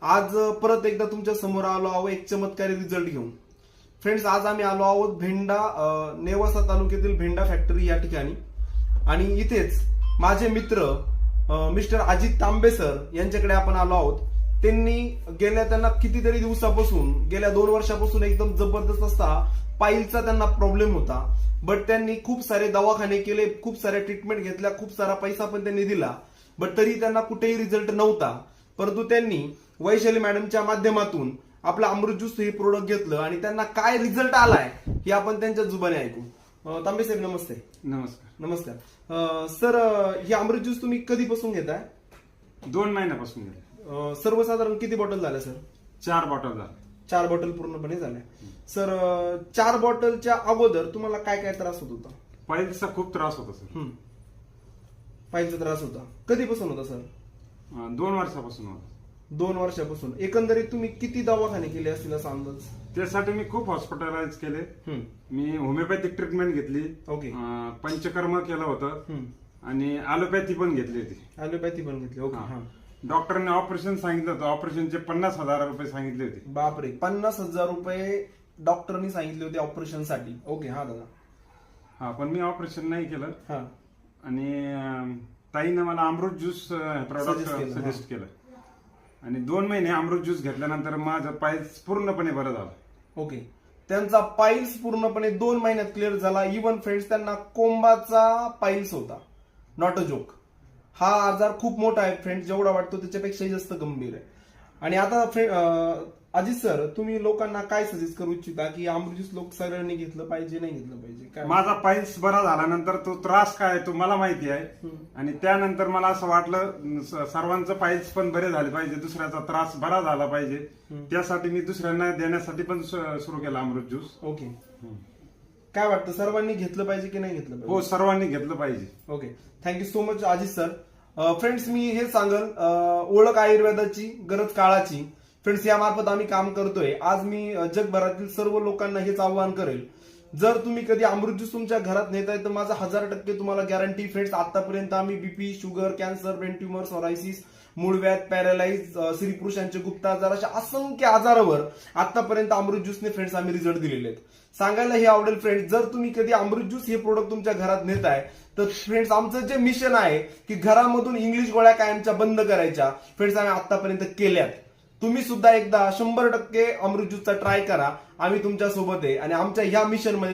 आज परत एकदा तुमच्या समोर आलो आहोत एक चमत्कारी रिझल्ट घेऊन. फ्रेंड्स, आज आम्ही आलो आहोत भेंडा नेवासा तालुक्यातील भेंडा फॅक्टरी या ठिकाणी. आणि इथेच माझे मित्र मिस्टर अजित तांबे सर यांच्याकडे आपण आलो आहोत. त्यांनी त्यांना कितीतरी दिवसापासून गेल्या 2 वर्षापासून एकदम जबरदस्त असा पाईलचा त्यांना प्रॉब्लेम होता. बट त्यांनी खूप सारे दवाखाने केले, खूप साऱ्या ट्रीटमेंट घेतल्या, खूप सारा पैसा पण त्यांनी दिला, बट तरी त्यांना कुठेही रिझल्ट नव्हता. परंतु त्यांनी वैशाली मॅडमच्या माध्यमातून आपला अमृत ज्यूस हे प्रोडक्ट घेतलं आणि त्यांना काय रिझल्ट आलाय हे आपण त्यांच्या जुबाने ऐकू. तांबे साहेब नमस्ते. नमस्कार. नमस्कार सर. हे अमृत ज्यूस तुम्ही कधीपासून घेताय? 2 महिन्यापासून घेतलं. सर्वसाधारण किती बॉटल झाल्या सर? 4 बॉटल झाल्या. 4 बॉटल पूर्णपणे झाल्या. सर 4 बॉटलच्या अगोदर तुम्हाला काय काय त्रास होत होता? पाईल्सचा खूप त्रास होता सर. पाईलचा त्रास होता. कधीपासून होता सर? 2 वर्षापासून होता. 2 वर्षापासून. एकंदरीत तुम्ही किती दवाखाने केले असतील असा अंदाज? त्यासाठी मी खूप हॉस्पिटलाइज केले. मी होमिओपॅथिक ट्रीटमेंट घेतली. ओके. पंचकर्म केलं होतं आणि अलोपॅथी पण घेतली होती. अलोपॅथी पण घेतली. ओके. डॉक्टरने ऑपरेशन सांगितलं होतं. ऑपरेशनचे 50,000 रुपये सांगितले होते. बापरे, 50,000 रुपये डॉक्टरनी सांगितले होते ऑपरेशन साठी. ओके. हा दादा. हा, पण मी ऑपरेशन नाही केलं. हा. आणि ताईनं मला अमृत ज्यूस प्रोडक्ट सजेस्ट केलं. आणि 2 महिने अमृत ज्यूस घेतल्यानंतर माझं पाईल्स पूर्णपणे बरं झालं. ओके. त्यांचा पाईल्स पूर्णपणे 2 महिन्यात क्लिअर झाला. इव्हन फ्रेंड्स, त्यांना कोंबाचा पाईल्स होता. Not a joke. हा आजार खूप मोठा आहे फ्रेंड्स, जेवढा वाटतो त्याच्यापेक्षाही जास्त गंभीर आहे. आणि आता अजित सर, तुम्ही लोकांना काय सजेस्ट करू इच्छिता की अमृत ज्यूस लोक सगळ्यांनी घेतलं पाहिजे, नाही घेतलं पाहिजे? काय माझा पाईल्स बरा झाल्यानंतर तो त्रास काय तो मला माहिती आहे. आणि त्यानंतर मला असं वाटलं सर्वांचं पाईल्स पण बरे झाले पाहिजे, दुसऱ्याचा त्रास बरा झाला पाहिजे. त्यासाठी मी दुसऱ्यांना देण्यासाठी पण सुरू केला अमृत ज्यूस. ओके. काय वाटतं, सर्वांनी घेतलं पाहिजे की नाही घेतलं पाहिजे? हो, सर्वांनी घेतलं पाहिजे. Okay. Thank you so much Ajit sir. Friends, मी हे सांगल, ओळख आयुर्वेदाची, गरज काळाची. फ्रेंड्स, यामार्फत आम्ही काम करतोय. आज मी जगभरातील सर्व लोकांना हेच आवाहन करेल, जर तुम्ही कधी अमृत ज्यूस तुमच्या घरात नेताय तर माझा 1000% तुम्हाला गॅरंटी. फ्रेंड्स, आतापर्यंत आम्ही BP, sugar, cancer, brain tumour, psoriasis, मूळव्याध, पॅरालाइज, स्त्री पुरुषांचे गुप्त आजार, अशा असंख्य आजारावर आतापर्यंत अमृत ज्यूसने फ्रेंड्स आम्ही रिझल्ट दिलेले आहेत. सांगायला हे आवडेल फ्रेंड्स, जर तुम्ही कधी अमृत ज्यूस हे प्रोडक्ट तुमच्या घरात नेताय तर फ्रेंड्स, आमचं जे मिशन आहे की घरामधून इंग्लिश गोळ्या कायमच्या बंद करायच्या, फ्रेंड्स आम्ही आतापर्यंत केल्यात. तुम्ही सुद्धा एकदा 100% अमृत ज्यूसचा ट्राय करा. आम्ही तुमच्या सोबत आहे आणि आमच्या ह्या मिशन मध्ये